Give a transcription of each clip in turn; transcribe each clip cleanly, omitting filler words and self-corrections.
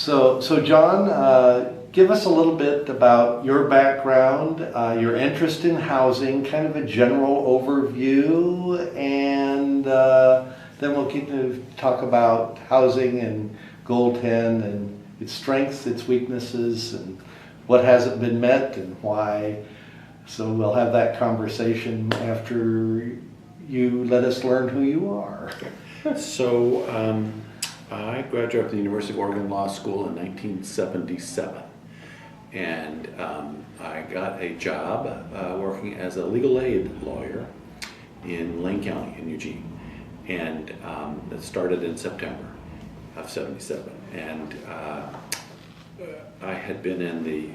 So John, give us a little bit about your background, your interest in housing, kind of a general overview, and then we'll get to talk about housing and Goal 10 and its strengths, its weaknesses, and what hasn't been met and why. So we'll have that conversation after you let us learn who you are. So I graduated from the University of Oregon Law School in 1977, and I got a job working as a legal aid lawyer in Lane County in Eugene, and it started in September of '77, and I had been in the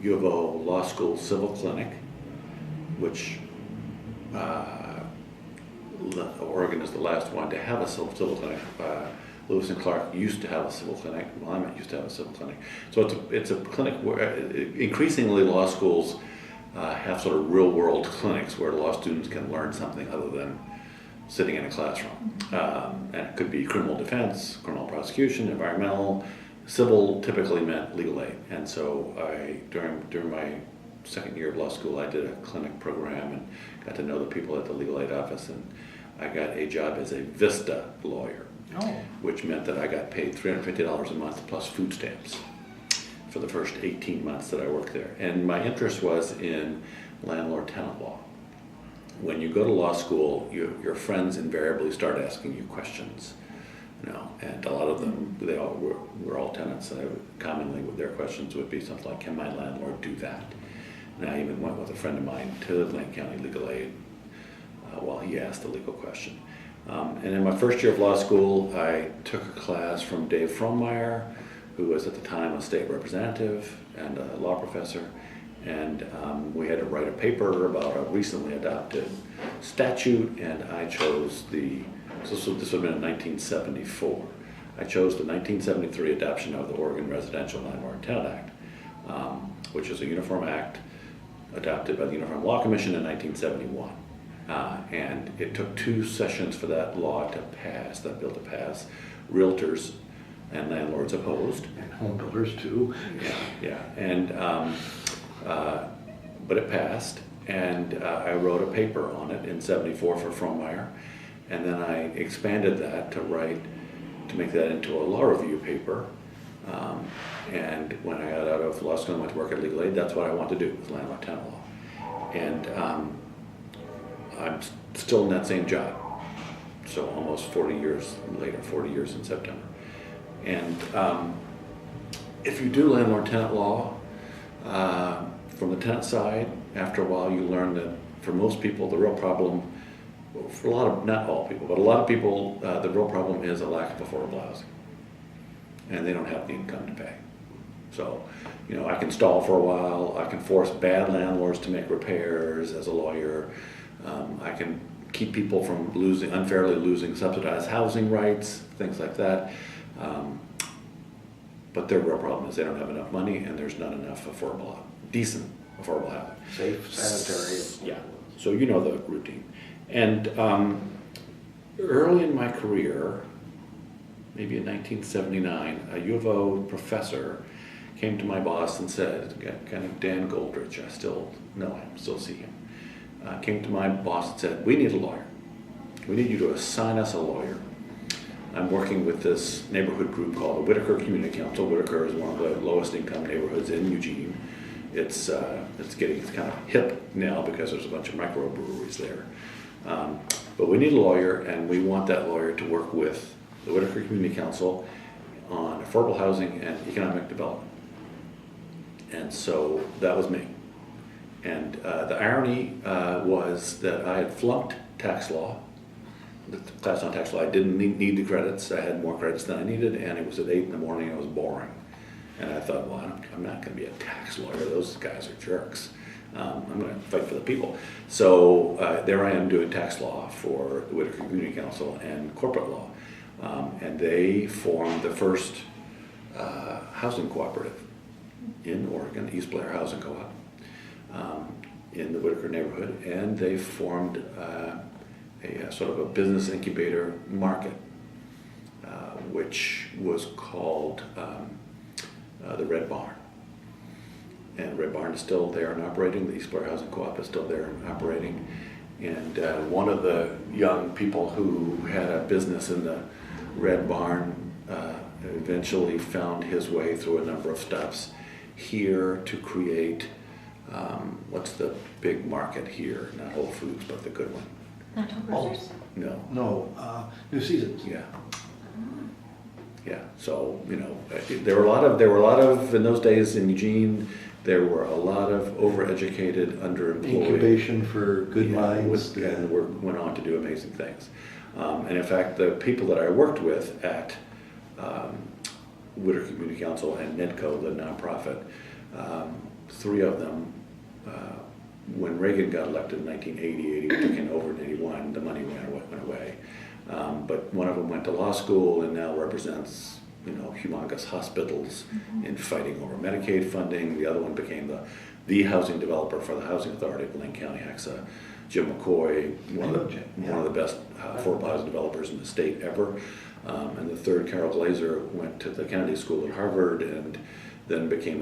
U of O Law School Civil Clinic, which Oregon is the last one to have a civil clinic. Lewis and Clark used to have a civil clinic. Willamette used to have a civil clinic. So it's a clinic where increasingly law schools have sort of real world clinics where law students can learn something other than sitting in a classroom. And it could be criminal defense, criminal prosecution, environmental. Civil typically meant legal aid. And so during my second year of law school, I did a clinic program and got to know the people at the legal aid office, and I got a job as a VISTA lawyer, which meant that I got paid $350 a month plus food stamps for the first 18 months that I worked there. And my interest was in landlord-tenant law. When you go to law school, your friends invariably start asking you questions, and a lot of them, we're all tenants, and commonly their questions would be something like, can my landlord do that? And I even went with a friend of mine to Lane County Legal Aid while he asked a legal question. And in my first year of law school, I took a class from Dave Frohnmeyer, who was at the time a state representative and a law professor, and we had to write a paper about a recently adopted statute, and I chose this would have been in 1974. I chose the 1973 adoption of the Oregon Residential Landlord-Tenant Act, which is a uniform act adopted by the Uniform Law Commission in 1971. And it took 2 sessions for that law to pass, that bill to pass. Realtors and landlords opposed. And home builders too. Yeah. And, but it passed, and I wrote a paper on it in '74 for Frohnmeyer, and then I expanded that to make that into a law review paper. And when I got out of law school and went to work at Legal Aid, that's what I wanted to do, was landlord-tenant law. And I'm still in that same job, so almost 40 years later, 40 years in September. And if you do landlord-tenant law, from the tenant side, after a while you learn that for most people the real problem, for a lot of, not all people, but a lot of people, the real problem is a lack of affordable housing. And they don't have the income to pay. So, I can stall for a while, I can force bad landlords to make repairs as a lawyer, I can keep people from unfairly losing subsidized housing rights, things like that. But their real problem is they don't have enough money and there's not enough decent affordable housing. Safe, sanitary. Yeah, so you know the routine. And early in my career, maybe in 1979, a U of O professor came to my boss and said, kind of Dan Goldrich, I still know him, still see him, came to my boss and said, we need a lawyer. We need you to assign us a lawyer. I'm working with this neighborhood group called the Whitaker Community Council. Whitaker is one of the lowest income neighborhoods in Eugene. It's kind of hip now because there's a bunch of microbreweries there. But we need a lawyer, and we want that lawyer to work with the Whitaker Community Council on affordable housing and economic development. And so that was me. And the irony was that I had flunked tax law, the class on tax law. I didn't need the credits. I had more credits than I needed, and it was at 8 in the morning. It was boring. And I thought, well, I'm not going to be a tax lawyer. Those guys are jerks. I'm going to fight for the people. So there I am doing tax law for the Whitaker Community Council and corporate law. And they formed the first housing cooperative in Oregon, East Blair Housing Co-op, in the Whitaker neighborhood. And they formed a sort of a business incubator market, which was called the Red Barn. And Red Barn is still there and operating. The East Blair Housing Co-op is still there and operating. And one of the young people who had a business in the Red Barn eventually found his way through a number of stops here to create, what's the big market here? Not Whole Foods, but the good one. Natural Grocers? No. No, New Seasons. Yeah. Yeah. So, you know, there were a lot of in those days in Eugene. There were a lot of overeducated, underemployed. Incubation for good minds. And went on to do amazing things. And in fact, the people that I worked with at Whitaker Community Council and NEDCO, the nonprofit, three of them, when Reagan got elected in 1980, took in over in 81, the money went away. But one of them went to law school and now represents, you know, humongous hospitals in fighting over Medicaid funding. The other one became the housing developer for the Housing Authority of Lane County, HEXA. Jim McCoy, one of the best affordable housing developers in the state ever. And the third, Carol Glazer, went to the Kennedy School at Harvard and then became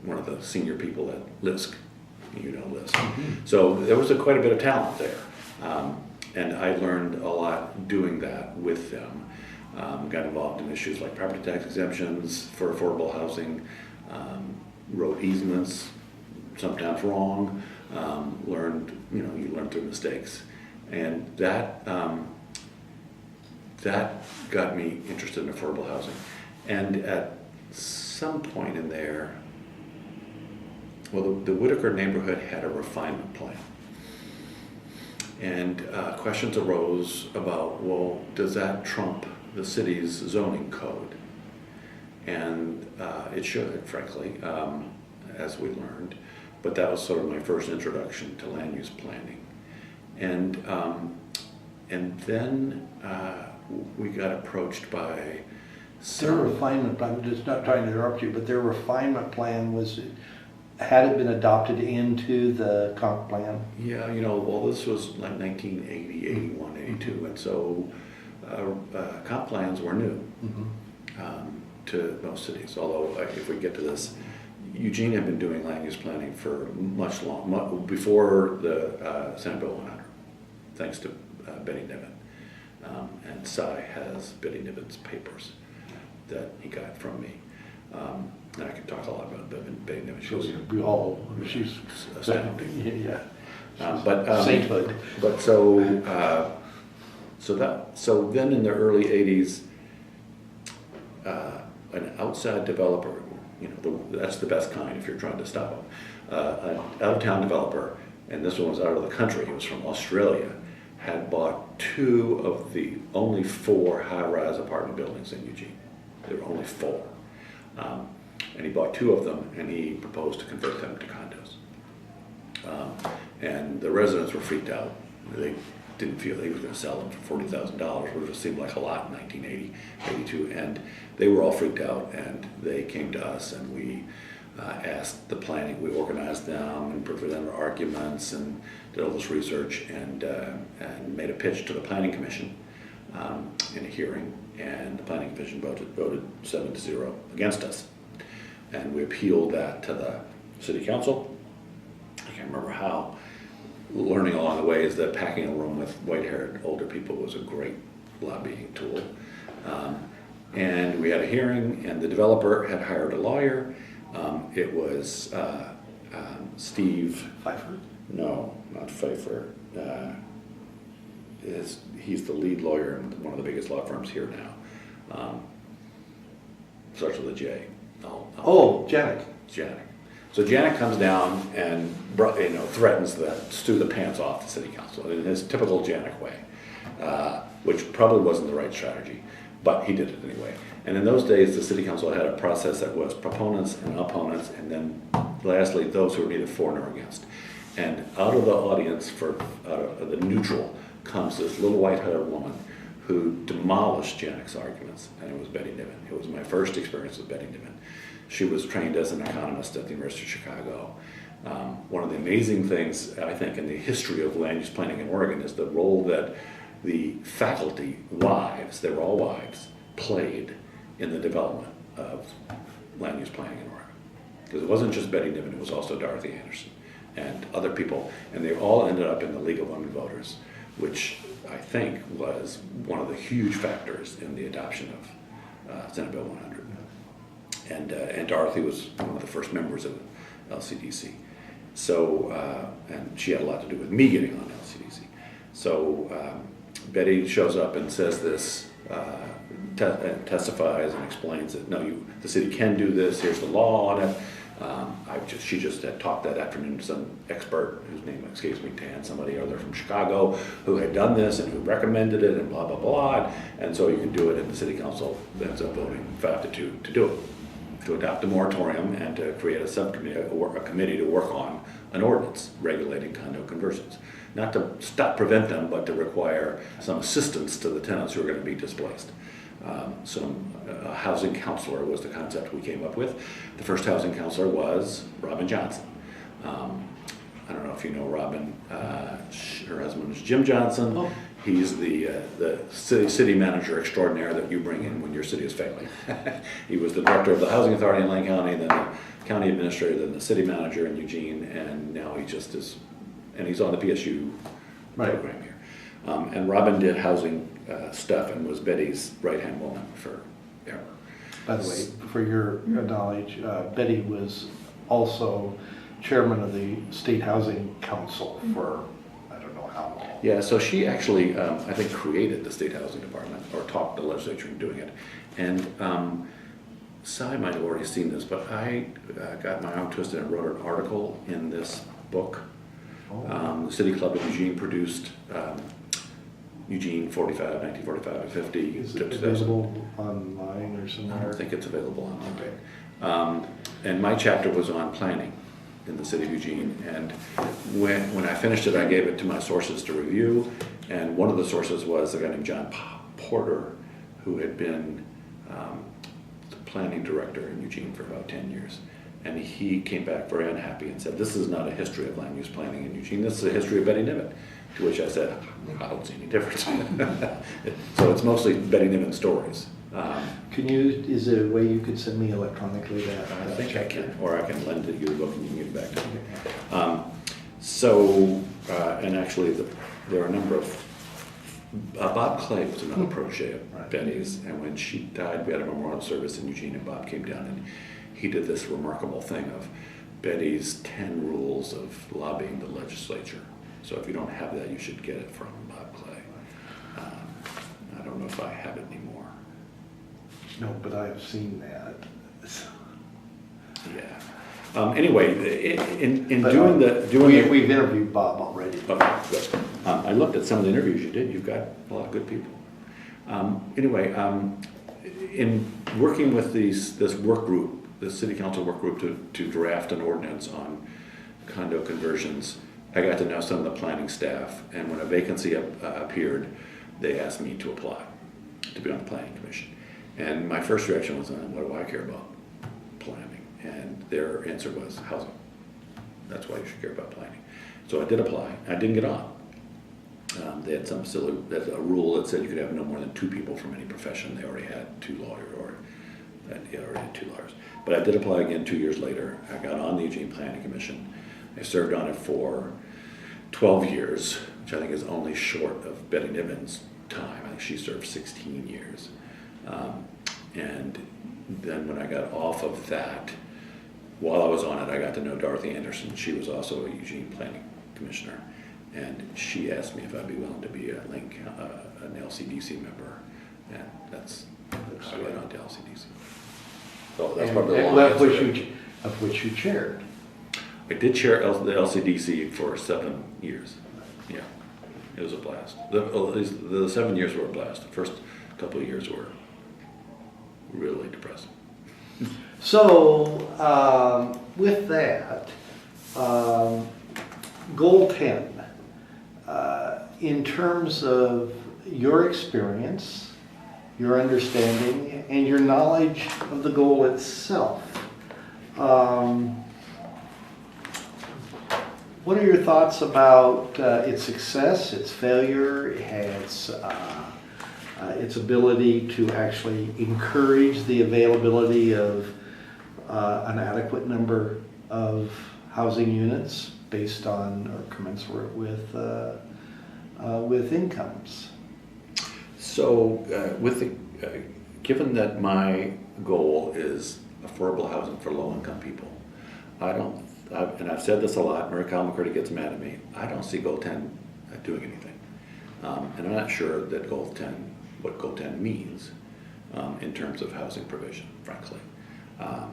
one of the senior people at LISC. You know LISC. So there was quite a bit of talent there. And I learned a lot doing that with them. Got involved in issues like property tax exemptions for affordable housing, road easements, sometimes wrong, you learn through mistakes. And that got me interested in affordable housing. And at some point in there, well, the Whitaker neighborhood had a refinement plan. And questions arose about, well, does that trump the city's zoning code? And it should, frankly, as we learned. But that was sort of my first introduction to land use planning. And then we got approached by Their refinement plan, I'm just not trying to interrupt you, but their refinement plan had it been adopted into the comp plan? Yeah, well, this was like 1980, 81, 82, and so comp plans were new to most cities. Although, if we get to this, Eugene had been doing land use planning for much before the Senate Bill 100, thanks to Betty Niven. And Cy has Betty Niven's papers that he got from me. And I can talk a lot about Betty Niven. She's astounding. Yeah. But sainthood. But so then in the early 80s, an outside developer, that's the best kind if you're trying to stop them. An out-of-town developer, and this one was out of the country, he was from Australia, had bought 2 of the only 4 high-rise apartment buildings in Eugene. There were only 4. And he bought 2 of them, and he proposed to convert them to condos. And the residents were freaked out. They didn't feel he was going to sell them for $40,000, which seemed like a lot in 1980, 82. And they were all freaked out, and they came to us, and we asked the planning. We organized them and presented arguments and did all this research and made a pitch to the Planning Commission in a hearing. And the Planning Commission voted 7-0 against us. And we appealed that to the City Council. I can't remember how. Learning along the way is that packing a room with white-haired older people was a great lobbying tool. And we had a hearing, and the developer had hired a lawyer. It was Steve Pfeiffer? No, not Pfeiffer. He's the lead lawyer in one of the biggest law firms here now. Starts with a J. Janik. Janik. So Janik comes down and threatens to stew the pants off the city council in his typical Janik way, which probably wasn't the right strategy, but he did it anyway. And in those days, the city council had a process that was proponents and opponents, and then lastly, those who were neither for nor against. And out of the audience, out of the neutral, comes this little white-haired woman who demolished Janik's arguments, and it was Betty Niven. It was my first experience with Betty Niven. She was trained as an economist at the University of Chicago. One of the amazing things, I think, in the history of land use planning in Oregon is the role that the faculty wives, they were all wives, played in the development of land use planning in Oregon. Because it wasn't just Betty Niven, it was also Dorothy Anderson and other people, and they all ended up in the League of Women Voters, which I think was one of the huge factors in the adoption of Senate Bill 100. And Dorothy was one of the first members of LCDC. So, and she had a lot to do with me getting on LCDC. So Betty shows up and says this, testifies and explains that no, the city can do this. Here's the law on it. She just had talked that afternoon to some expert whose name escapes me, somebody other from Chicago, who had done this and who recommended it and blah blah blah. And so you can do it, and the city council ends up voting 5-2 to do it, to adopt a moratorium and to create a subcommittee, a committee to work on an ordinance regulating condo conversions. Not to prevent them, but to require some assistance to the tenants who are going to be displaced. A housing counselor was the concept we came up with. The first housing counselor was Robin Johnson. I don't know if you know Robin. Her husband is Jim Johnson. Oh. He's the city manager extraordinaire that you bring in when your city is failing. He was the director of the Housing Authority in Lane County, then the county administrator, then the city manager in Eugene, and now he just is, and he's on the PSU program here. And Robin did housing stuff and was Betty's right-hand woman forever. By the way, for your knowledge, Betty was also chairman of the State Housing Council for I don't know how long. Yeah, so she actually, I think, created the State Housing Department, or talked the legislature into doing it. And Sally might have already seen this, but I got my arm twisted and wrote an article in this book. The City Club of Eugene produced Eugene 1945 to 50. Is it available online or somewhere? I don't think it's available online. Okay. And my chapter was on planning in the city of Eugene. And when I finished it, I gave it to my sources to review. And one of the sources was a guy named John Porter, who had been the planning director in Eugene for about 10 years. And he came back very unhappy and said, "This is not a history of land use planning in Eugene, this is a history of Betty Niven." To which I said, "I don't see any difference." So it's mostly Betty Niven stories. Is there a way you could send me electronically that? I think I can, or I can lend it you the book and you can get it back to me. And actually there are a number of, Bob Clay was another protege of Betty's, and when she died, we had a memorial service in Eugene, and Bob came down and he did this remarkable thing of Betty's 10 rules of lobbying the legislature. So if you don't have that, you should get it from Bob Clay. I don't know if I have it anymore. No, but I've seen that. Yeah. Anyway, we've interviewed Bob already. Okay, good. I looked at some of the interviews you did. You've got a lot of good people. In working with this work group, the city council work group to draft an ordinance on condo conversions, I got to know some of the planning staff, and when a vacancy appeared, they asked me to apply to be on the planning commission. And my first reaction was, what do I care about planning? And their answer was housing. That's why you should care about planning. So I did apply. I didn't get on. They had there's a rule that said you could have no more than 2 people from any profession. They already had 2 lawyers, But I did apply again 2 years later. I got on the Eugene Planning Commission. I served on it for 12 years, which I think is only short of Betty Niven's time. I think she served 16 years. And then when I got off of that, while I was on it, I got to know Dorothy Anderson. She was also a Eugene Planning Commissioner. And she asked me if I'd be willing to be an LCDC member. And that's how I got on to LCDC. So that's part of the long of which you chaired. I did chair the LCDC for 7 years. Yeah, it was a blast. The 7 years were a blast. The first couple of years were really depressing. So, with that, Goal 10, in terms of your experience, your understanding, and your knowledge of the goal itself, what are your thoughts about its success, its failure, its ability to actually encourage the availability of an adequate number of housing units based on or commensurate with incomes. So, given that my goal is affordable housing for low-income people, and I've said this a lot, Mary Kyle McCurdy gets mad at me, I don't see Goal 10 doing anything. And I'm not sure that what Goal 10 means in terms of housing provision, frankly. I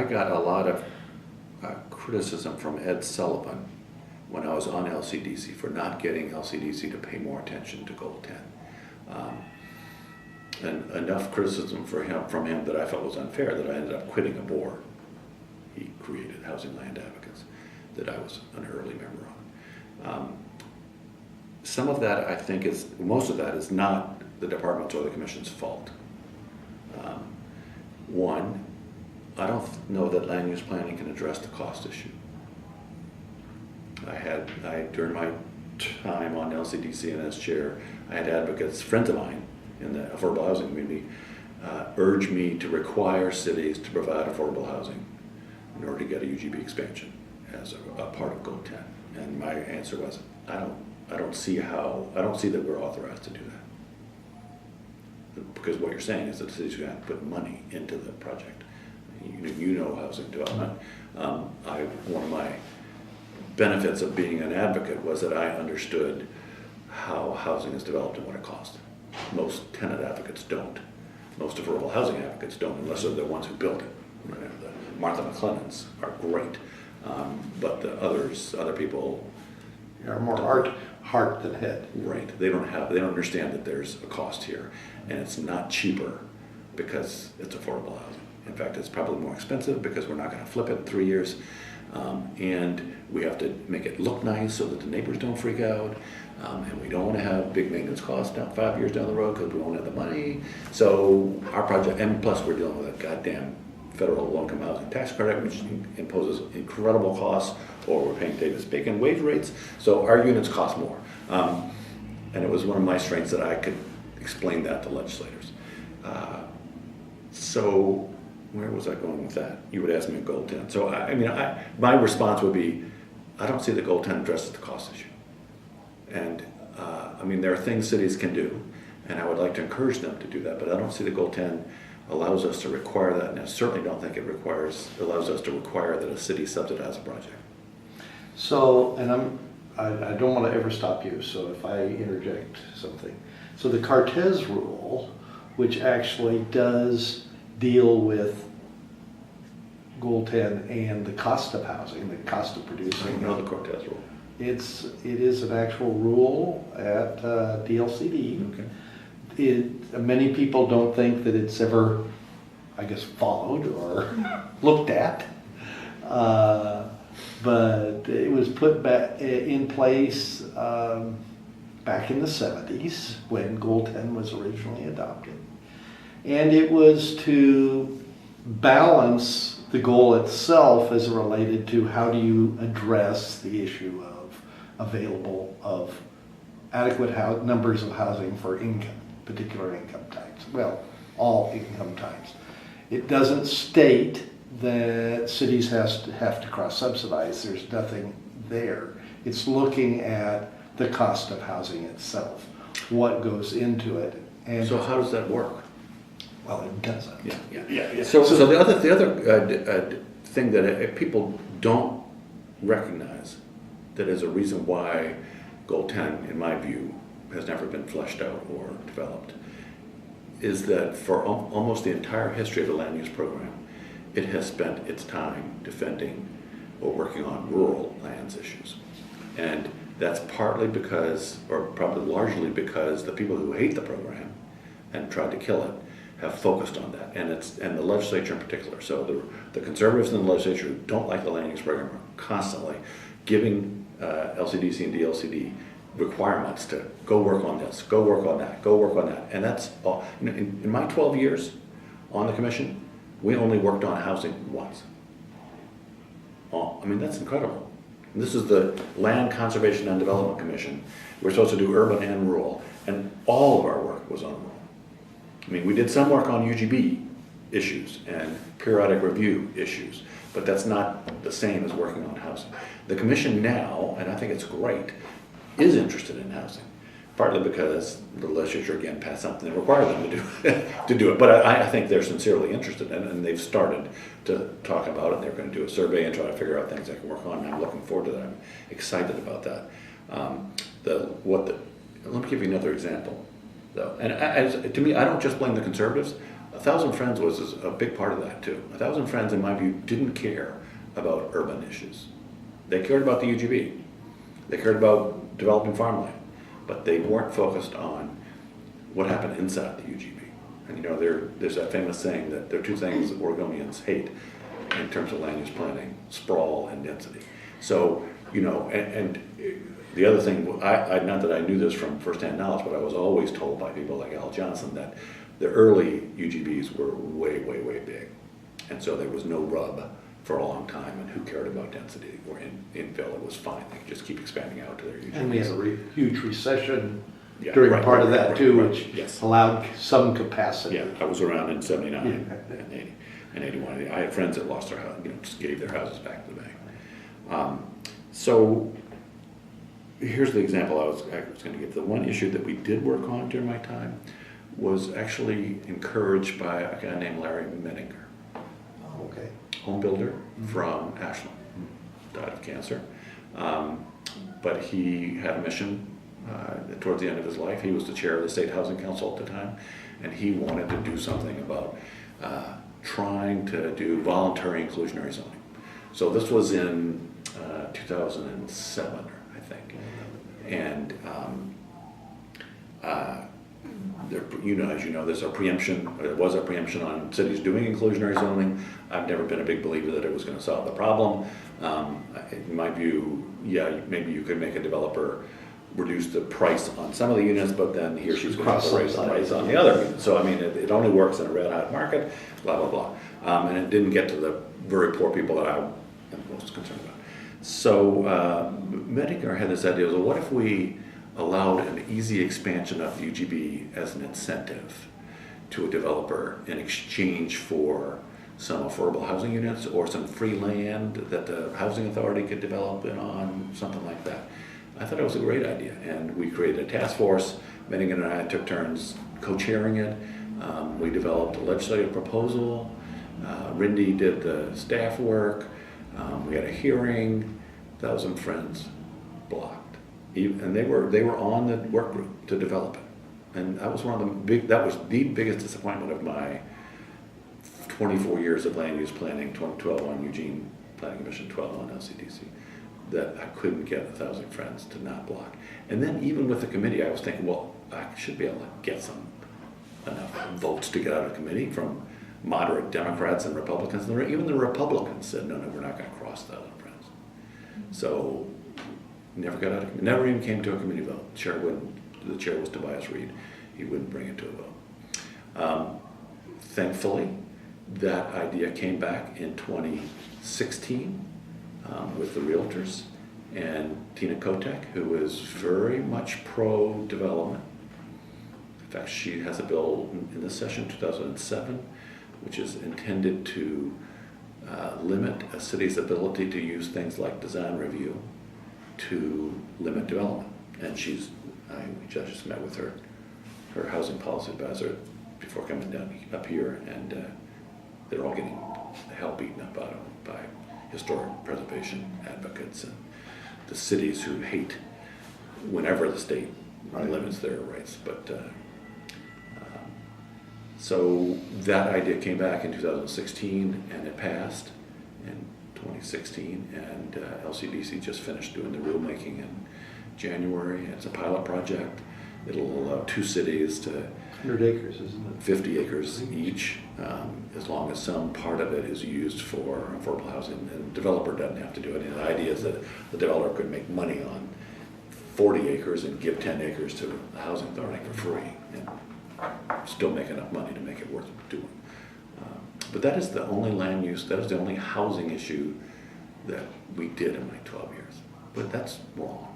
got a lot of criticism from Ed Sullivan when I was on LCDC for not getting LCDC to pay more attention to Goal 10. And enough criticism from him that I felt was unfair that I ended up quitting a board he created, Housing Land Advocates, that I was an early member on. Some of that, I think, most of that is not the department's or the commission's fault. One, I don't know that land use planning can address the cost issue. During my time on LCDC and as chair, I had advocates, friends of mine in the affordable housing community, urge me to require cities to provide affordable housing in order to get a UGB expansion as a part of Goal 10. And my answer was, I don't see that we're authorized to do that. Because what you're saying is that the city's going to have to put money into the project. You know housing development. One of my benefits of being an advocate was that I understood how housing is developed and what it costs. Most tenant advocates don't. Most affordable housing advocates don't, unless they're the ones who build it. The Martha McLennans are great, but the other people are more heart than head. Right. They don't understand that there's a cost here, and it's not cheaper because it's affordable housing. In fact, it's probably more expensive because we're not going to flip it in 3 years, and we have to make it look nice so that the neighbors don't freak out, and we don't want to have big maintenance costs 5 years down the road because we won't have the money. So our project, and plus we're dealing with a goddamn federal low-income housing tax credit, which imposes incredible costs, or we're paying Davis-Bacon wage rates, so our units cost more. And it was one of my strengths that I could explain that to legislators. So where was I going with that? You would ask me a Goal 10. So my response would be, I don't see the Goal 10 addresses the cost issue. And there are things cities can do, and I would like to encourage them to do that, but I don't see the Goal 10 allows us to require that, and I certainly don't think it allows us to require that a city subsidize a project. So, and I don't want to ever stop you, so if I interject something. So the Cortez rule, which actually does deal with Goal 10 and the cost of housing, the cost of producing. I don't know the Cortez rule. It is an actual rule at DLCD. Okay. Many people don't think that it's ever, I guess, followed or looked at, but it was put back in place back in the 70s when Goal 10 was originally adopted, and it was to balance the goal itself as related to how do you address the issue of adequate numbers of housing for particular income types. Well, all income types. It doesn't state that cities have to cross-subsidize. There's nothing there. It's looking at the cost of housing itself, what goes into it. And so how does that work? Well, it doesn't. Yeah. So the other thing that people don't recognize that is a reason why Goal 10, in my view, has never been fleshed out or developed, is that for almost the entire history of the land use program, it has spent its time defending or working on rural lands issues. And that's partly because, or probably largely because, the people who hate the program and tried to kill it have focused on that, and the legislature in particular. So the conservatives in the legislature who don't like the land use program are constantly giving LCDC and DLCD requirements to go work on this, go work on that, go work on that. And that's all. In my 12 years on the commission, we only worked on housing once. That's incredible. And this is the Land Conservation and Development Commission. We're supposed to do urban and rural, and all of our work was on rural. We did some work on UGB issues and periodic review issues, but that's not the same as working on housing. The commission now, and I think it's great, is interested in housing, partly because the legislature again passed something that required them to do to do it. But I think they're sincerely interested in it, and they've started to talk about it. They're going to do a survey and try to figure out things they can work on. And I'm looking forward to that. I'm excited about that. Let me give you another example, though. And to me, I don't just blame the conservatives. 1,000 Friends was a big part of that too. 1,000 Friends, in my view, didn't care about urban issues. They cared about the UGB. They cared about developing farmland, but they weren't focused on what happened inside the UGB. And you know, there's that famous saying that there are two things that Oregonians hate in terms of land use planning: sprawl and density. So, you know, and the other thing, not that I knew this from firsthand knowledge, but I was always told by people like Al Johnson that the early UGBs were way, way, way big. And so there was no rub for a long time, and who cared about density or infill? It was fine. They could just keep expanding out to their UGBs. And we had a huge recession during part of that too, which allowed some capacity. Yeah, I was around in 79 and 80 and 81. I had friends that lost their house, just gave their houses back to the bank. So here's the example I was going to give. The one issue that we did work on during my time was actually encouraged by a guy named Larry Mettinger. Oh, okay. Home builder from Ashland, died of cancer. But he had a mission towards the end of his life. He was the chair of the State Housing Council at the time, and he wanted to do something about trying to do voluntary inclusionary zoning. So this was in 2007, I think. And as you know, there's a preemption. There was a preemption on cities doing inclusionary zoning. I've never been a big believer that it was going to solve the problem. In my view, yeah, maybe you could make a developer reduce the price on some of the units, but then he or she's going to have to raise the price on the other units. So I mean, it only works in a red hot market. Blah blah blah, and it didn't get to the very poor people that I am most concerned about. So Mettinger had this idea: well, what if we allowed an easy expansion of the UGB as an incentive to a developer in exchange for some affordable housing units or some free land that the housing authority could develop in on, something like that. I thought it was a great idea, and we created a task force. Mettinger and I took turns co-chairing it. We developed a legislative proposal. Rindy did the staff work. We had a hearing. 1,000 Friends blocked. And they were on the work group to develop it, and that was one of that was the biggest disappointment of my 24 years of land use planning, 12 on Eugene Planning Commission, 12 on LCDC, that I couldn't get 1,000 Friends to not block. And then even with the committee, I was thinking, well, I should be able to get enough votes to get out of committee from moderate Democrats and Republicans. And even the Republicans said, no, we're not going to cross 1,000 Friends. So never got out of committee. Never even came to a committee vote. The chair was Tobias Reed. He wouldn't bring it to a vote. Thankfully, that idea came back in 2016 with the realtors and Tina Kotek, who is very much pro-development. In fact, she has a bill in this session, 2007, which is intended to limit a city's ability to use things like design review to limit development. And we just met with her housing policy advisor before coming down up here, and they're all getting the hell beaten up out of them by historic preservation advocates and the cities who hate whenever the state limits their rights. But so that idea came back in 2016, and it passed in 2016, and LCDC just finished doing the rulemaking in January. It's a pilot project. It'll allow 2 cities to 100 acres, isn't it? 50 acres each, as long as some part of it is used for affordable housing. And the developer doesn't have to do it. And the idea is that the developer could make money on 40 acres and give 10 acres to the housing authority for free, and still make enough money to make it worth doing. But that is the only land use, that is the only housing issue that we did in my 12 years. But that's wrong.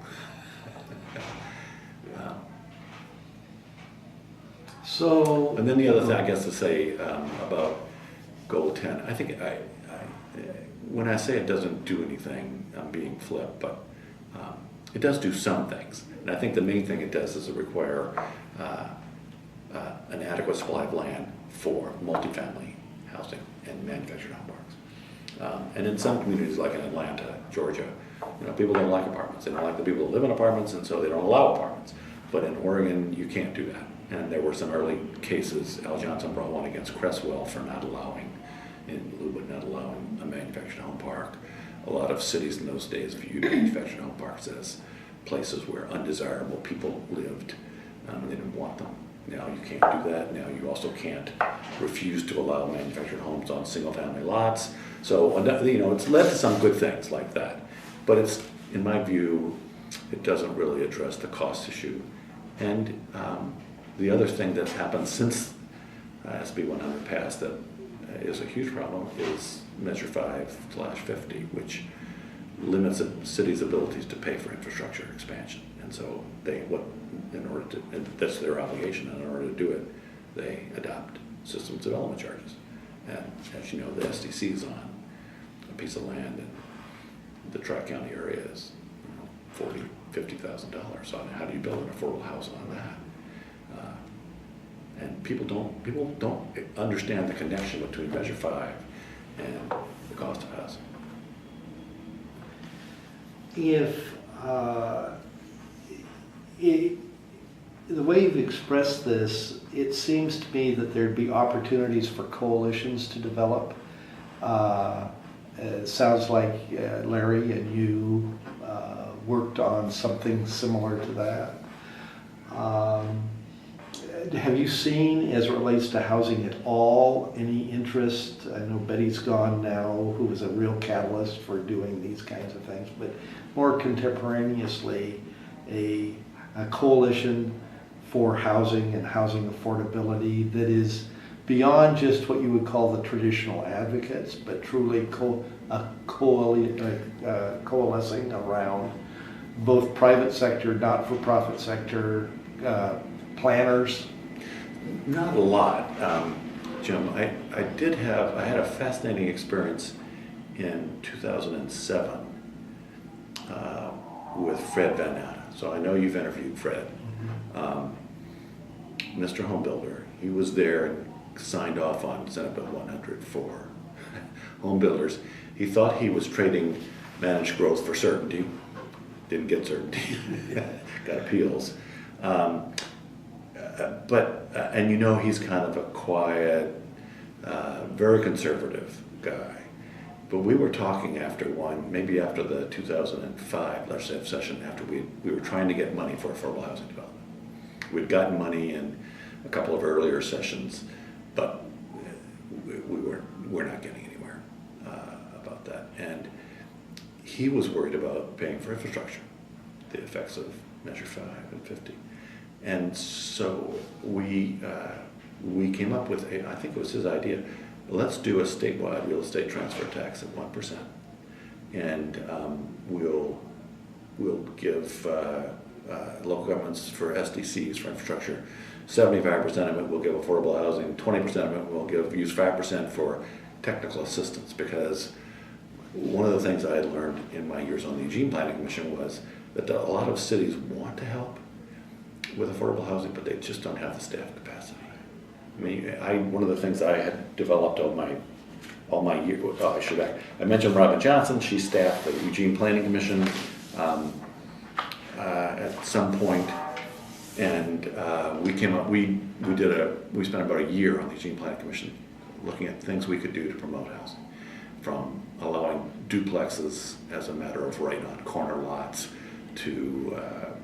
So, and then the other thing I guess to say about Goal 10, I think when I say it doesn't do anything, I'm being flip, but it does do some things. And I think the main thing it does is it require an adequate supply of land for multifamily housing and manufactured home parks. And in some communities, like in Atlanta, Georgia, people don't like apartments. They don't like the people that live in apartments, and so they don't allow apartments. But in Oregon, you can't do that. And there were some early cases. Al Johnson brought one against Cresswell for not allowing, in Lubbock, not allowing a manufactured home park. A lot of cities in those days viewed manufactured home parks as places where undesirable people lived. They didn't want them. Now you can't do that. Now you also can't refuse to allow manufactured homes on single-family lots. So it's led to some good things like that. But it's, in my view, it doesn't really address the cost issue. And the other thing that's happened since SB 100 passed that is a huge problem is Measure 5/50, which limits a city's abilities to pay for infrastructure expansion. And so that's their obligation. And in order to do it, they adopt systems development charges. And as you know, the SDC is on a piece of land in the Tri-County area is $40,000, $50,000. So how do you build an affordable house on that? And people don't understand the connection between Measure 5 and the cost of housing. If the way you've expressed this, it seems to me that there'd be opportunities for coalitions to develop. It sounds like Larry and you worked on something similar to that. Have you seen, as it relates to housing at all, any interest? I know Betty's gone now, who was a real catalyst for doing these kinds of things, but more contemporaneously, a coalition for housing and housing affordability that is beyond just what you would call the traditional advocates, but truly coalescing around both private sector, not-for-profit sector, planners. Not a lot, Jim. I had a fascinating experience in 2007 with Fred VanLandingham. So I know you've interviewed Fred. Mr. Home Builder, he was there and signed off on Senate Bill 100 for home builders. He thought he was trading managed growth for certainty. Didn't get certainty. Got appeals. And he's kind of a quiet, very conservative guy. But we were talking maybe after the 2005 legislative session, after we were trying to get money for affordable housing development. We'd gotten money in a couple of earlier sessions, but we're not getting anywhere about that. And he was worried about paying for infrastructure, the effects of Measure 5 and 50. And so we came up with, I think it was his idea, let's do a statewide real estate transfer tax at 1%. And we'll give local governments for SDCs, for infrastructure, 75% of it we'll give affordable housing, 20% of it we'll use 5% for technical assistance, because one of the things I had learned in my years on the Eugene Planning Commission was that a lot of cities want to help with affordable housing, but they just don't have the staff capacity. I mean, one of the things I had developed all my years. I mentioned Robin Johnson. She staffed the Eugene Planning Commission at some point, and we came up. We spent about a year on the Eugene Planning Commission looking at things we could do to promote housing, from allowing duplexes as a matter of right on corner lots to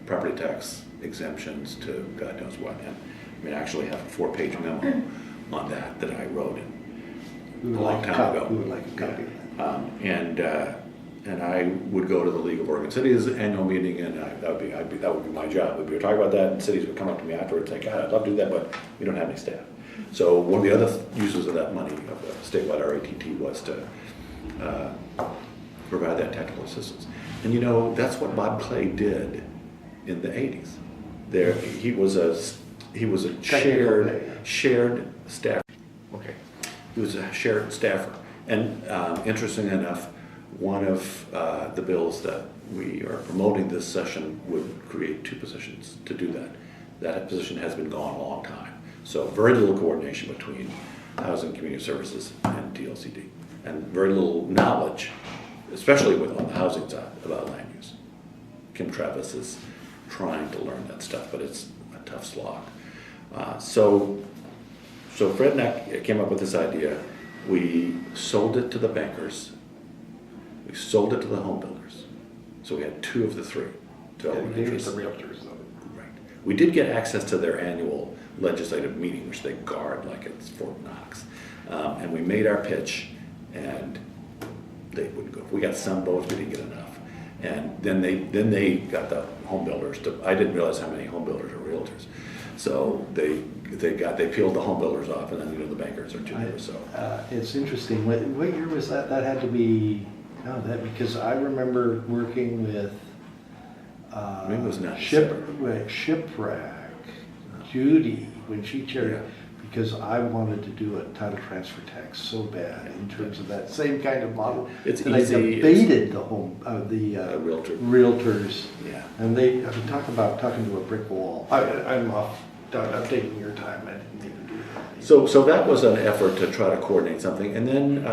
property tax exemptions to God knows what. And I actually have a 4-page memo on that I wrote a long time ago. We would like a copy of that. And I would go to the League of Oregon Cities annual meeting, and that would be my job. We would talk about that, and cities would come up to me afterwards and say, God, I'd love to do that, but we don't have any staff. So one of the other uses of that money, of the statewide RATT, was to provide that technical assistance. And that's what Bob Clay did in the 80s. He was a shared staff. Okay. He was a shared staffer. And interesting enough, one of the bills that we are promoting this session would create 2 positions to do that. That position has been gone a long time. So very little coordination between Housing and Community Services and TLCD. And very little knowledge, especially on the housing side, about land use. Kim Travis is trying to learn that stuff, but it's a tough slog. So Fred and I came up with this idea. We sold it to the bankers. We sold it to the home builders. So we had 2 of the 3 development interests. The realtors, though. Right. We did get access to their annual legislative meeting, which they guard like it's Fort Knox. And we made our pitch, and they wouldn't go. We got some votes, we didn't get enough. And then they got the home builders to. I didn't realize how many home builders are realtors. So they peeled the home builders off, and then the bankers are too. So it's interesting. What year was that? That had to be because I remember working with maybe it was not Shipwreck, Judy when she chaired it, because I wanted to do a title transfer tax so bad in terms of that same kind of model. It's that easy. I debated the realtors. Yeah. And they talking to a brick wall. I'm off. I'm taking your time. I didn't even do that. So that was an effort to try to coordinate something. And then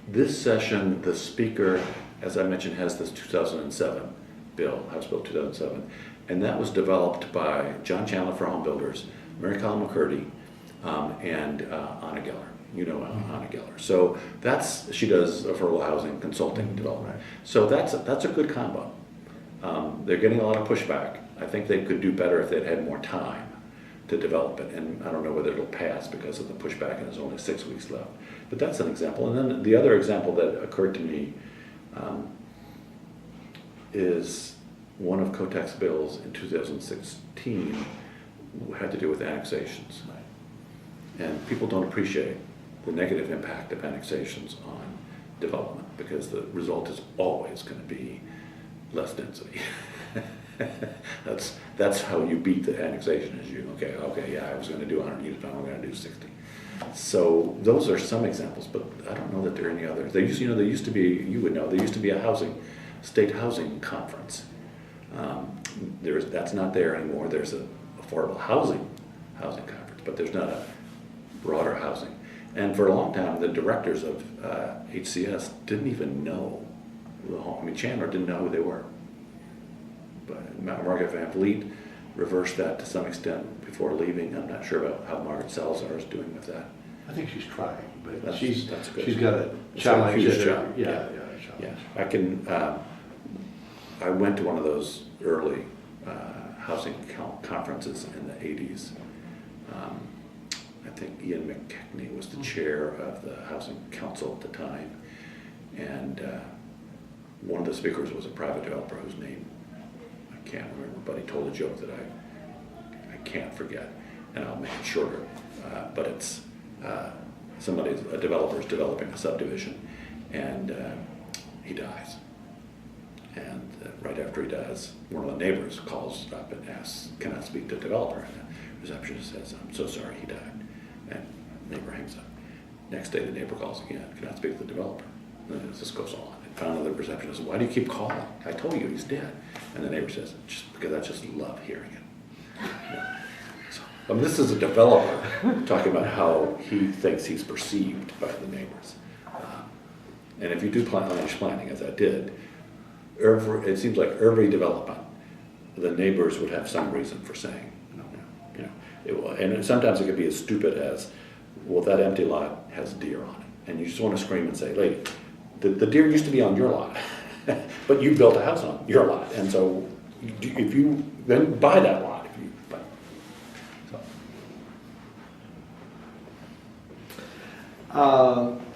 this session, the speaker, as I mentioned, has this 2007 bill, House Bill 2007. And that was developed by John Chandler for Home Builders, Mary Collin McCurdy, and Anna Geller. Anna Geller. So she does affordable housing consulting development. Right. So that's a good combo. They're getting a lot of pushback. I think they could do better if they'd had more time to develop it. And I don't know whether it'll pass because of the pushback, and there's only 6 weeks left. But that's an example. And then the other example that occurred to me is one of Kotek's bills in 2016 had to do with annexations. And people don't appreciate the negative impact of annexations on development, because the result is always going to be less density. That's how you beat the annexation, is I was going to do 100 units, but I'm going to do 60. So those are some examples, but I don't know that there are any others. There used to be a state housing conference. That's not there anymore. There's an affordable housing conference, but there's not a broader housing. And for a long time, the directors of HCS didn't even know Chandler didn't know who they were. But Margaret Van Vliet reversed that to some extent before leaving. I'm not sure about how Margaret Salazar is doing with that. I think she's trying, but she's got a challenge. Yeah. I went to one of those early housing conferences in the 80s. I think Ian McKechnie was the chair of the Housing Council at the time, and one of the speakers was a private developer whose name I can't remember, but he told a joke that I can't forget, and I'll make it shorter. But it's a developer's developing a subdivision, and he dies. And right after he dies, one of the neighbors calls up and asks, "Can I speak to the developer?" And the receptionist says, "I'm so sorry, he died." And the neighbor hangs up. Next day, the neighbor calls again, "Can I speak to the developer?" And then this goes on. And finally, the receptionist says, "Why do you keep calling? I told you he's dead." And the neighbor says, "Just because I just love hearing it." So, this is a developer talking about how he thinks he's perceived by the neighbors. And if you do land use planning, as I did, it seems like every development, the neighbors would have some reason for saying, and sometimes it could be as stupid as, "Well, that empty lot has deer on it," and you just want to scream and say, "Lady, the deer used to be on your lot, but you built a house on your lot, and so if you then buy that lot, if you buy."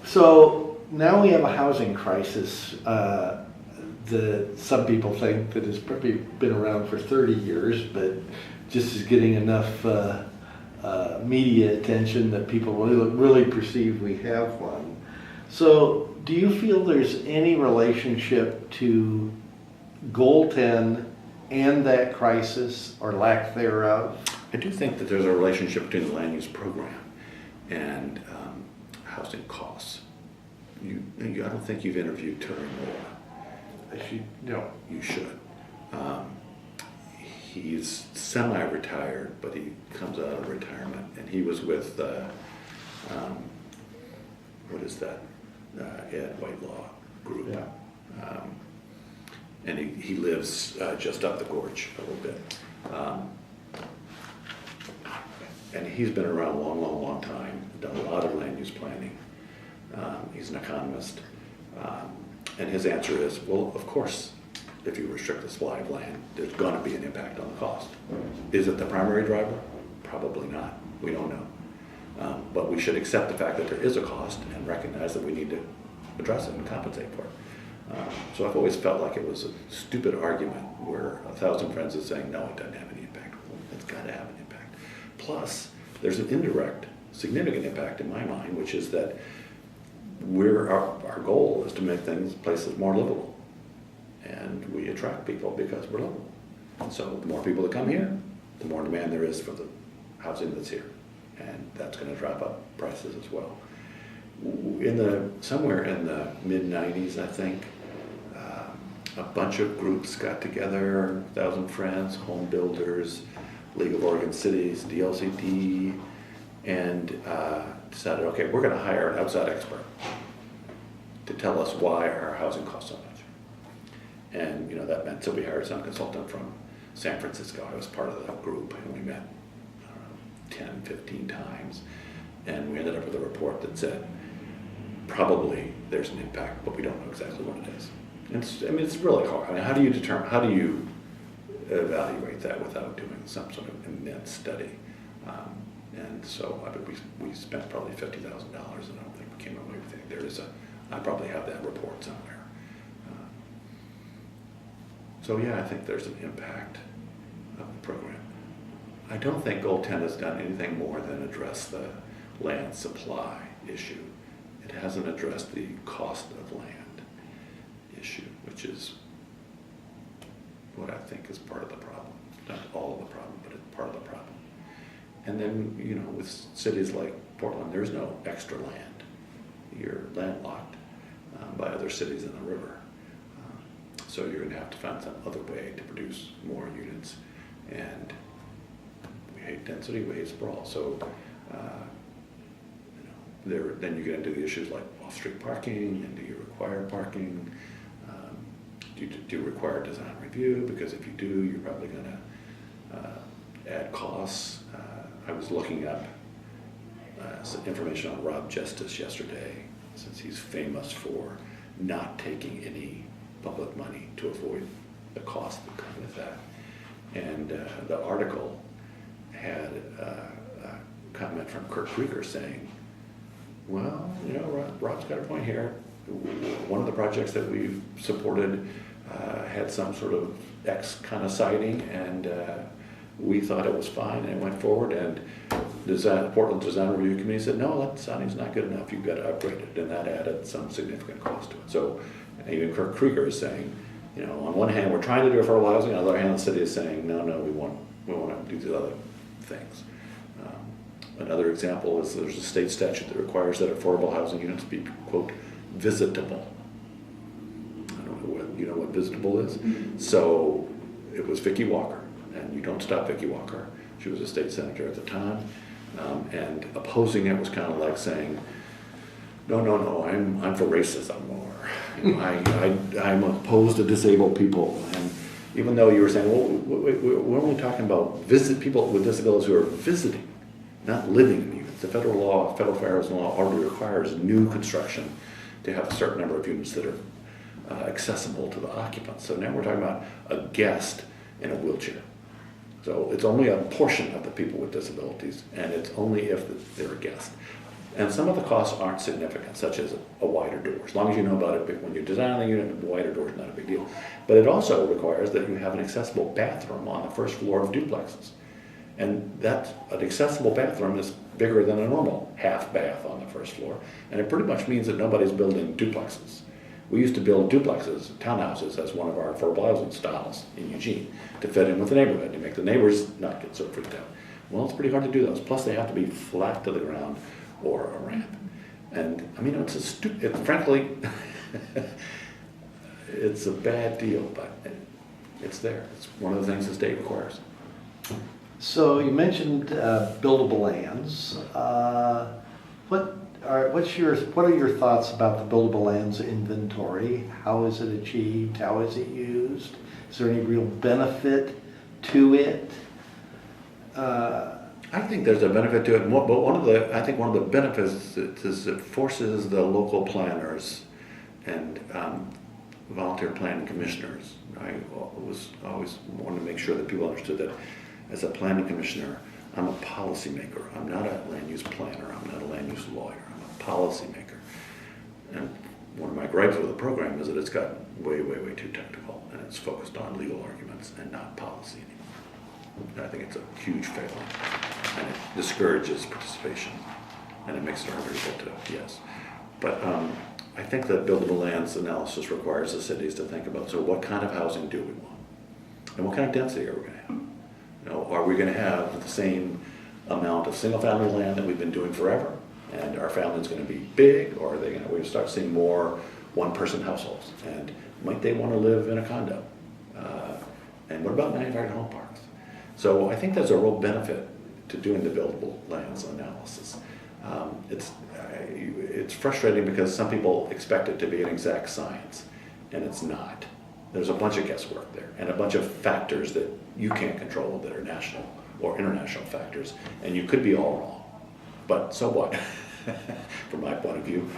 So now we have a housing crisis. Some people think that it's probably been around for 30 years, but just is getting enough media attention that people really perceive we have one. So do you feel there's any relationship to Goal 10 and that crisis, or lack thereof? I do think that there's a relationship between the land use program and housing costs. I don't think you've interviewed Terry Moore. No. You should. He's semi-retired, but he comes out of retirement, and he was with what is that? Ed Whitelaw group. Yeah. And he lives just up the gorge a little bit. And he's been around a long time, done a lot of land use planning. He's an economist. And his answer is, well, of course, if you restrict the supply of land, there's going to be an impact on the cost. Is it the primary driver? Probably not. We don't know. But we should accept the fact that there is a cost and recognize that we need to address it and compensate for it. So I've always felt like it was a stupid argument where 1,000 Friends is saying, no, it doesn't have any impact. Well, it's got to have an impact. Plus, there's an indirect, significant impact in my mind, which is that our goal is to make places more livable. And we attract people because we're livable. And so the more people that come here, the more demand there is for the housing that's here. And that's going to drive up prices as well. Somewhere in the mid-90s, I think, a bunch of groups got together, 1,000 Friends, home builders, League of Oregon Cities, DLCD, and decided, okay, we're going to hire an outside expert to tell us why our housing costs so much. And that meant, so we hired some consultant from San Francisco. I was part of that group, and we met 10, 15 times, and we ended up with a report that said, probably there's an impact, but we don't know exactly what it is. And it's really hard. I mean, how do you evaluate that without doing some sort of immense study? And so we spent probably $50,000, and I don't think we came away with it. I probably have that report somewhere. So yeah, I think there's an impact of the program. I don't think Goal 10 has done anything more than address the land supply issue. It hasn't addressed the cost of land issue, which is what I think is part of the problem. Not all of the problem, but it's part of the problem. And then, with cities like Portland, there's no extra land. You're landlocked by other cities in the river. So you're going to have to find some other way to produce more units. And we hate density, we hate sprawl. So, then you get into the issues like off-street parking, and do you require parking? Do you require design review? Because if you do, you're probably going to add costs. I was looking up some information on Rob Justice yesterday, since he's famous for not taking any public money to avoid the costs that come with that. And the article had a comment from Kirk Krieger saying, well, Rob's got a point here. One of the projects that we've supported had some sort of X kind of siding, and we thought it was fine, and it went forward, and Portland Design Review Committee said, no, that siding's not good enough, you've got to upgrade it, and that added some significant cost to it. So even Kirk Krieger is saying, on one hand, we're trying to do affordable housing, on the other hand, the city is saying, no, we want to do these other things. Another example is there's a state statute that requires that affordable housing units be, quote, visitable. I don't know what visitable is. Mm-hmm. So it was Vicki Walker, and you don't stop Vicki Walker. She was a state senator at the time, and opposing it was kind of like saying, no, I'm for racism, or I'm opposed to disabled people. And even though you were saying, well, we're only talking about people with disabilities who are visiting, not living in units. The federal fair housing law already requires new construction to have a certain number of units that are accessible to the occupants. So now we're talking about a guest in a wheelchair. So it's only a portion of the people with disabilities, and it's only if they're a guest. And some of the costs aren't significant, such as a wider door. As long as you know about it, when you're designing the unit, a wider door is not a big deal. But it also requires that you have an accessible bathroom on the first floor of duplexes. And an accessible bathroom is bigger than a normal half bath on the first floor. And it pretty much means that nobody's building duplexes. We used to build duplexes, townhouses, as one of our affordable housing styles in Eugene to fit in with the neighborhood, to make the neighbors not get so freaked out. Well, it's pretty hard to do those. Plus, they have to be flat to the ground or a ramp. And I mean, frankly, it's a bad deal, but it's there. It's one of the things the state requires. So you mentioned buildable lands. What are your thoughts about the buildable lands inventory? How is it achieved? How is it used? Is there any real benefit to it? I think there's a benefit to it, but one of the benefits is it forces the local planners and volunteer planning commissioners. I always wanted to make sure that people understood that as a planning commissioner, I'm a policymaker. I'm not a land use planner. I'm not a land use lawyer. I'm a policymaker. And one of my gripes with the program is that it's got way, way, way too technical, and it's focused on legal arguments and not policy anymore. And I think it's a huge failure, and it discourages participation, and it makes it harder to get to yes. But I think that buildable lands analysis requires the cities to think about, so what kind of housing do we want? And what kind of density are we going to have? You know, are we going to have the same amount of single-family land that we've been doing forever, and our family's going to be big, or are they going to start seeing more one-person households? And might they want to live in a condo? And what about manufactured home parks? So I think there's a real benefit to doing the buildable lands analysis. It's frustrating because some people expect it to be an exact science, and it's not. There's a bunch of guesswork there, and a bunch of factors that you can't control that are national or international factors, and you could be all wrong. But so what? From my point of view,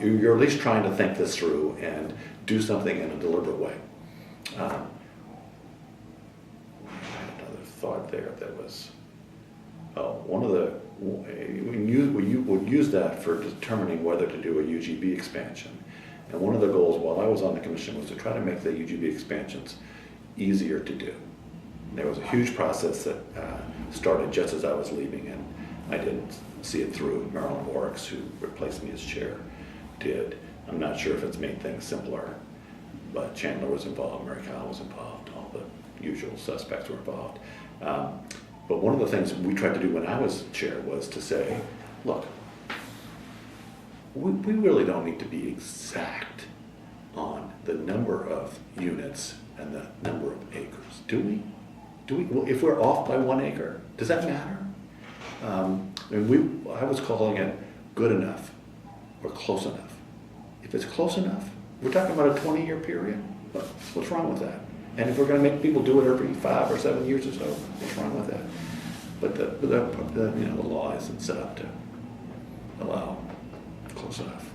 you're at least trying to think this through and do something in a deliberate way. Another thought there that was, we would use that for determining whether to do a UGB expansion. And one of the goals while I was on the commission was to try to make the UGB expansions easier to do. There was a huge process that started just as I was leaving, and I didn't see it through. Marilyn Oryx, who replaced me as chair, did. I'm not sure if it's made things simpler, but Chandler was involved, Mary Kyle was involved, all the usual suspects were involved. But one of the things we tried to do when I was chair was to say, look, we really don't need to be exact on the number of units and the number of acres, do we? Well, if we're off by 1 acre, does that matter? I was calling it good enough or close enough. If it's close enough, we're talking about a 20-year period. What's wrong with that? And if we're going to make people do it every 5 or 7 years or so, what's wrong with that? But the law isn't set up to allow close enough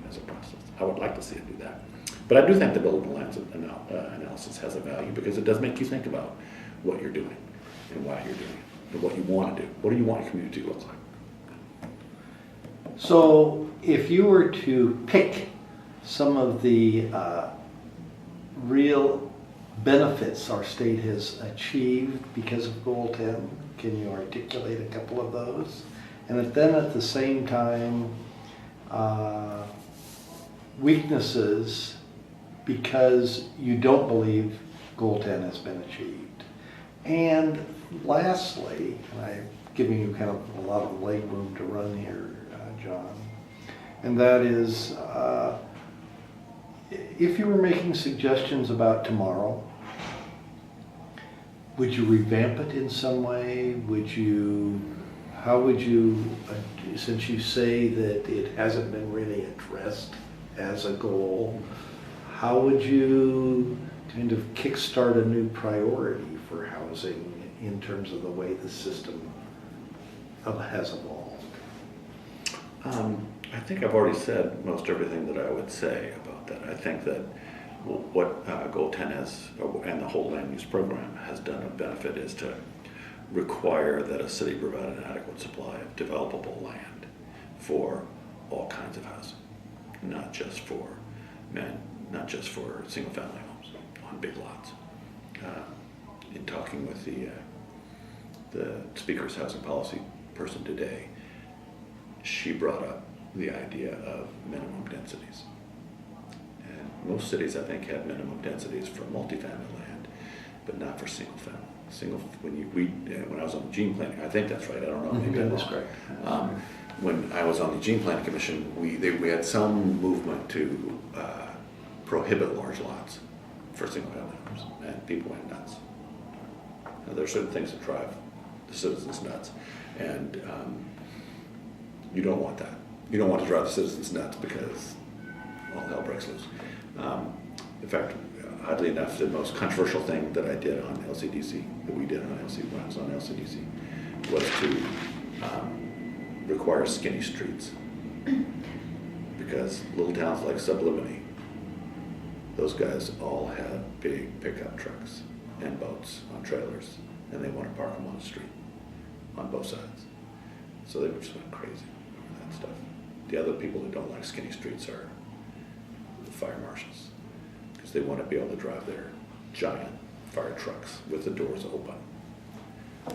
as a process. I would like to see it do that. But I do think the buildable lands analysis has a value because it does make you think about what you're doing and why you're doing it and what you want to do. What do you want your community to look like? So if you were to pick some of the real benefits our state has achieved because of Goal 10, can you articulate a couple of those? And then at the same time, weaknesses because you don't believe Goal 10 has been achieved. And lastly, and I'm giving you kind of a lot of leg room to run here, John, and that is, if you were making suggestions about tomorrow, would you revamp it in some way? How would you, since you say that it hasn't been really addressed as a goal, how would you kind of kickstart a new priority for housing in terms of the way the system has evolved? I think I've already said most everything that I would say about that. I think that what Goal 10 has, and the whole land use program has done of benefit is to require that a city provide an adequate supply of developable land for all kinds of housing, not just for single-family homes on big lots. In talking with the Speaker's housing policy person today, she brought up the idea of minimum densities. And most cities, I think, have minimum densities for multifamily land, but not for single family. when I was on the Eugene Planning, I think that's right, I don't know, maybe I'm That is wrong. correct. When I was on the Eugene Planning Commission, we had some movement to prohibit large lots for single-family homes, and people went nuts. Now, there are certain things that drive the citizens nuts, and you don't want that. You don't want to drive the citizens nuts because all hell breaks loose. In fact, oddly enough, the most controversial thing that I did on LCDC, that we did on LCDC when I was on LCDC, was to require skinny streets. Because little towns like Sublimity, those guys all had big pickup trucks and boats on trailers, and they want to park them on the street on both sides. So they just went crazy over that stuff. The other people that don't like skinny streets are the fire marshals, because they want to be able to drive their giant fire trucks with the doors open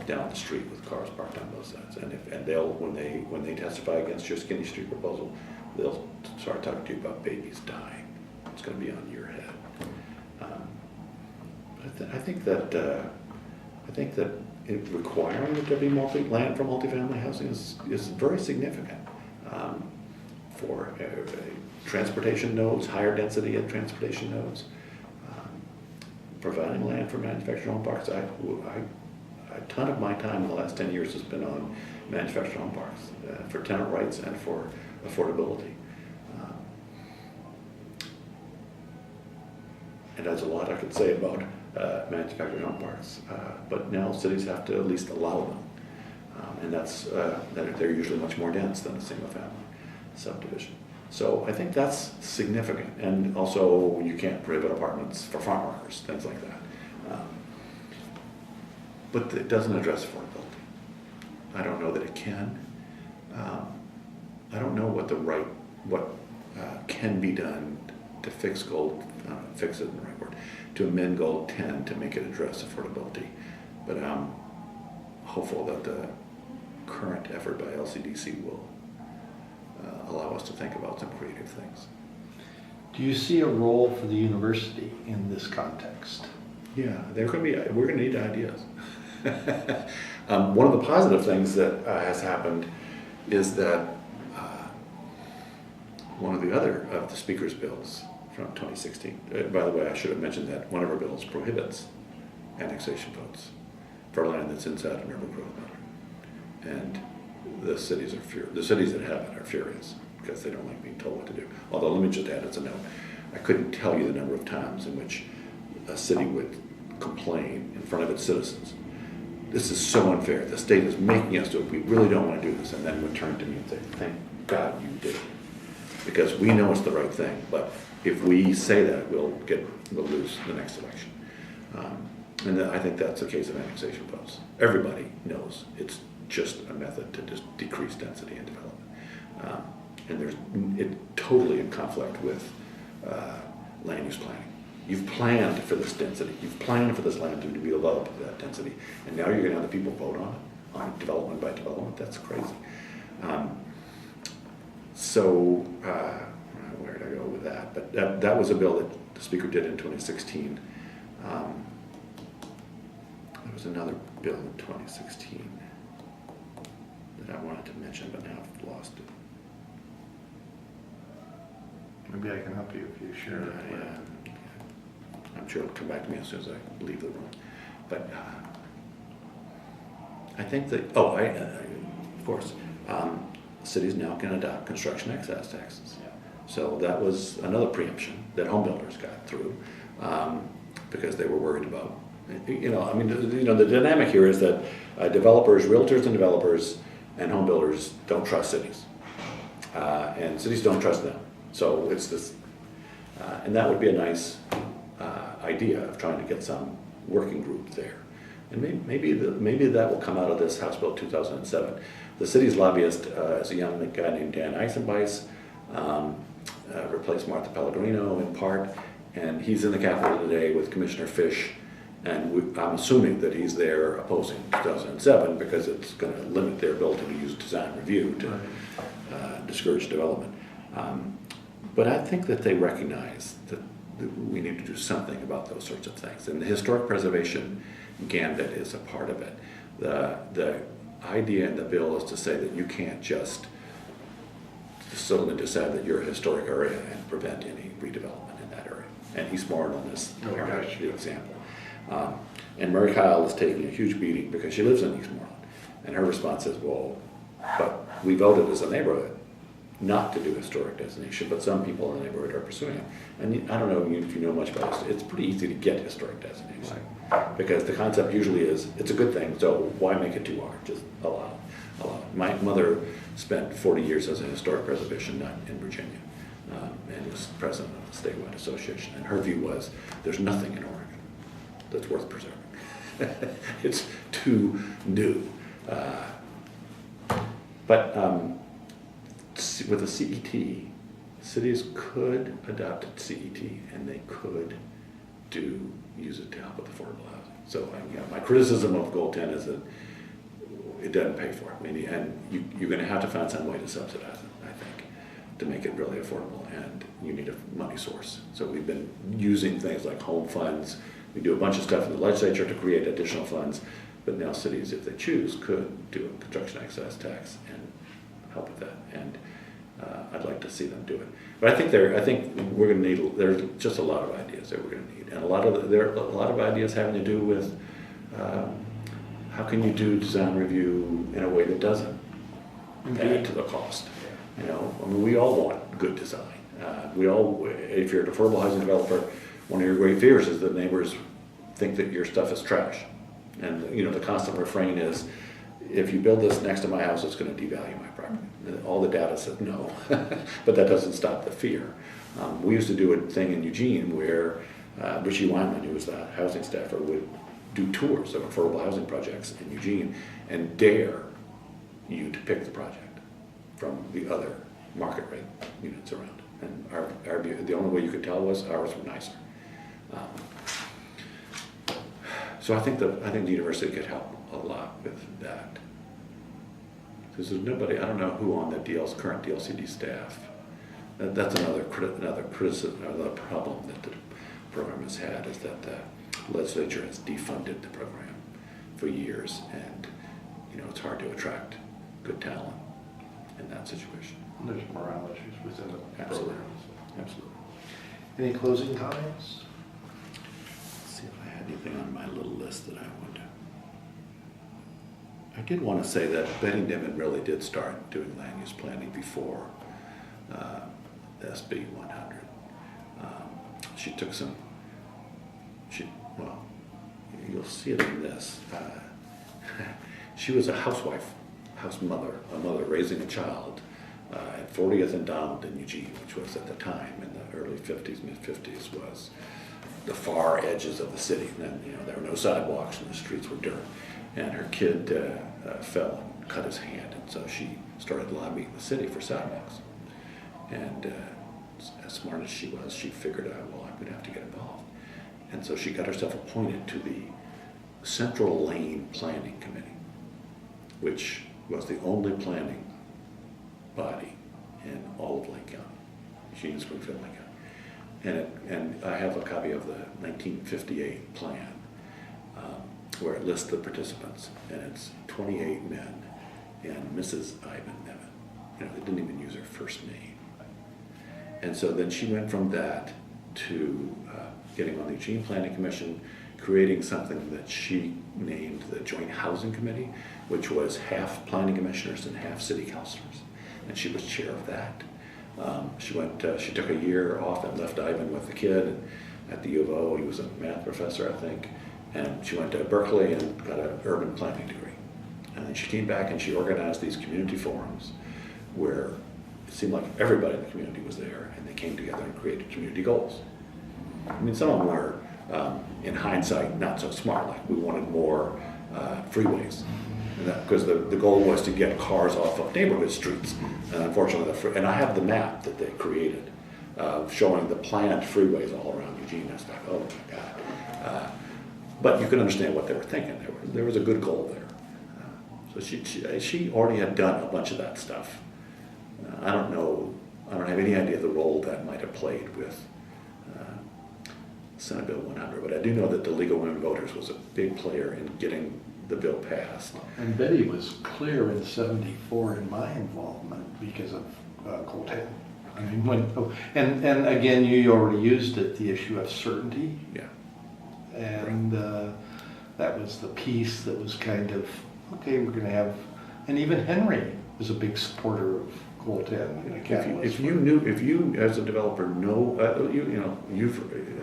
down the street with cars parked on both sides. And they'll when they testify against your skinny street proposal, they'll start talking to you about babies dying. It's going to be on your head. But I think that requiring that there be land for multifamily housing is very significant for transportation nodes, higher density at transportation nodes, providing land for manufactured home parks. A ton of my time in the last 10 years has been on manufactured home parks for tenant rights and for affordability. And there's a lot I could say about manufactured home parks, but now cities have to at least allow them, and they're usually much more dense than a single-family subdivision. So I think that's significant, and also you can't prohibit apartments for farm workers, things like that. But it doesn't address affordability. I don't know that it can. I don't know what can be done to fix fix isn't the right word, to amend Goal 10 to make it address affordability. But I'm hopeful that the current effort by LCDC will allow us to think about some creative things. Do you see a role for the university in this context? Yeah, we're going to need ideas. One of the positive things that has happened is that one of the other of the speaker's bills from 2016, by the way, I should have mentioned that one of our bills prohibits annexation votes for land that's inside an urban growth boundary. And the cities that have it are furious because they don't like being told what to do. Although, let me just add as a note, I couldn't tell you the number of times in which a city would complain in front of its citizens, this is so unfair, the state is making us do it, we really don't want to do this, and then would turn to me and say, thank God you did it. Because we know it's the right thing, but if we say that, we'll lose the next election. And I think that's the case of annexation votes. Everybody knows it's just a method to just decrease density and development. And it's totally in conflict with land use planning. You've planned for this density. You've planned for this land to be developed to that density. And now you're going to have the people vote on development by development. That's crazy. So where did I go with that? But that was a bill that the speaker did in 2016. There was another bill in 2016 that I wanted to mention, but now I've lost it. Maybe I can help you if you share that. Yeah. I'm sure it'll come back to me as soon as I leave the room. But I think that, of course, cities now can adopt construction excise taxes. Yeah. So that was another preemption that home builders got through because they were worried about, the dynamic here is that realtors and developers and home builders don't trust cities. And cities don't trust them. So it's this, and that would be a nice idea of trying to get some working group there. And maybe that will come out of this House Bill 2007. The city's lobbyist is a young guy named Dan Eisenbeis, replaced Martha Pellegrino in part, and he's in the Capitol today with Commissioner Fish, and I'm assuming that he's there opposing 2007 because it's going to limit their ability to use design review to discourage development. But I think that they recognize that we need to do something about those sorts of things. And the historic preservation gambit is a part of it. The idea in the bill is to say that you can't just suddenly decide that you're a historic area and prevent any redevelopment in that area. And East Moreland is the example. And Mary Kyle is taking a huge beating because she lives in East Moreland. And her response is, well, but we voted as a neighborhood not to do historic designation, but some people in the neighborhood are pursuing it. And I don't know if you know much about this, it's pretty easy to get historic designation. Because the concept usually is, it's a good thing, so why make it too hard? Just allow it. My mother spent 40 years as a historic preservation nut in Virginia, and was president of the statewide association. And her view was, there's nothing in Oregon that's worth preserving. It's too new. But with a CET, cities could adopt a CET, and they could use it to help with affordable housing. So my criticism of Goal 10 is that it doesn't pay for it. And you're going to have to find some way to subsidize it, I think, to make it really affordable, and you need a money source. So we've been using things like home funds. We do a bunch of stuff in the legislature to create additional funds, but now cities, if they choose, could do a construction excise tax and help with that. And I'd like to see them do it. But I think we're going to need. There's just a lot of ideas that we're going to need, and there are a lot of ideas having to do with how can you do design review in a way that doesn't add to the cost. We all want good design. If you're an affordable housing developer, one of your great fears is that neighbors think that your stuff is trash. And the constant refrain is, if you build this next to my house, it's going to devalue my property. All the data says no, but that doesn't stop the fear. We used to do a thing in Eugene where Richie Wyman, who was the housing staffer, would do tours of affordable housing projects in Eugene and dare you to pick the project from the other market rate units around. And the only way you could tell was ours were nicer. So I think the university could help a lot with that. Because there's nobody, I don't know who on the current DLCD staff. That's another criticism, another problem that the program has had, is that the legislature has defunded the program for years, and it's hard to attract good talent in that situation. And there's morale issues within the Absolutely. program. Absolutely. Any closing comments? Let's see if I had anything on my little list that I wanted to. I did want to say that Betty Niven really did start doing land use planning before SB 100. She took you'll see it in this. She was a house mother, a mother raising a child at 40th and Donald in Eugene, which was at the time in the early 50s, mid-50s, was the far edges of the city. And then, there were no sidewalks and the streets were dirt. And her kid fell and cut his hand, and so she started lobbying the city for sidewalks. And as smart as she was, she figured out, well, I'm going to have to get involved. And so she got herself appointed to the Central Lane Planning Committee, which was the only planning body in all of Lake County, Eugene, Springfield, Lake County. And I have a copy of the 1958 plan where it lists the participants, and it's 28 men and Mrs. Ivan Niven. They didn't even use her first name. And so then she went from that to getting on the Eugene Planning Commission, creating something that she named the Joint Housing Committee, which was half planning commissioners and half city councilors. And she was chair of that. She took a year off and left Ivan with the kid, and at the U of O, he was a math professor, I think. And she went to Berkeley and got an urban planning degree. And then she came back and she organized these community forums where it seemed like everybody in the community was there, and they came together and created community goals. Some of them were, in hindsight, not so smart. Like, we wanted more freeways, because the goal was to get cars off of neighborhood streets. And unfortunately, and I have the map that they created showing the planned freeways all around Eugene. I was like, oh my God. But you can understand what they were thinking. There was a good goal there. So she already had done a bunch of that stuff. I don't have any idea the role that might have played with Senate Bill 100, but I do know that the League of Women Voters was a big player in getting the bill passed. And Betty was clear in '74 in my involvement because of Colton. I mean, and again, you already used it, the issue of certainty. Yeah. And that was the piece that was kind of, okay, we're going to have, and even Henry was a big supporter of Colton. If you as a developer know,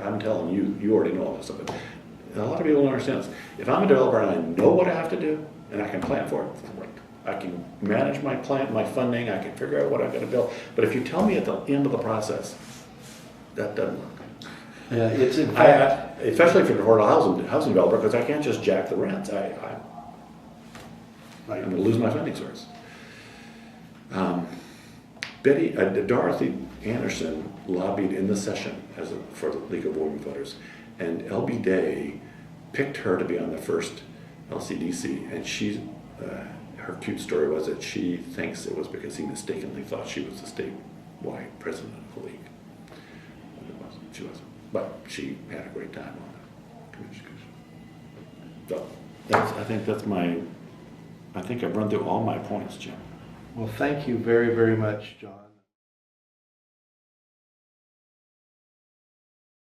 I'm telling you, you already know all this stuff. But a lot of people don't understand this. If I'm a developer and I know what I have to do and I can plan for it, great. I can manage my plan, my funding. I can figure out what I'm going to build. But if you tell me at the end of the process, that doesn't work. Yeah, it's in fact, especially for an affordable housing developer, because I can't just jack the rents. I'm going to lose my funding source. Dorothy Anderson lobbied in the session for the League of Women Voters, and LB Day picked her to be on the first LCDC, and her cute story was that she thinks it was because he mistakenly thought she was the statewide president of the league. She wasn't, but she had a great time on the commission. So I think I've run through all my points, Jim. well, thank you very, very much, John.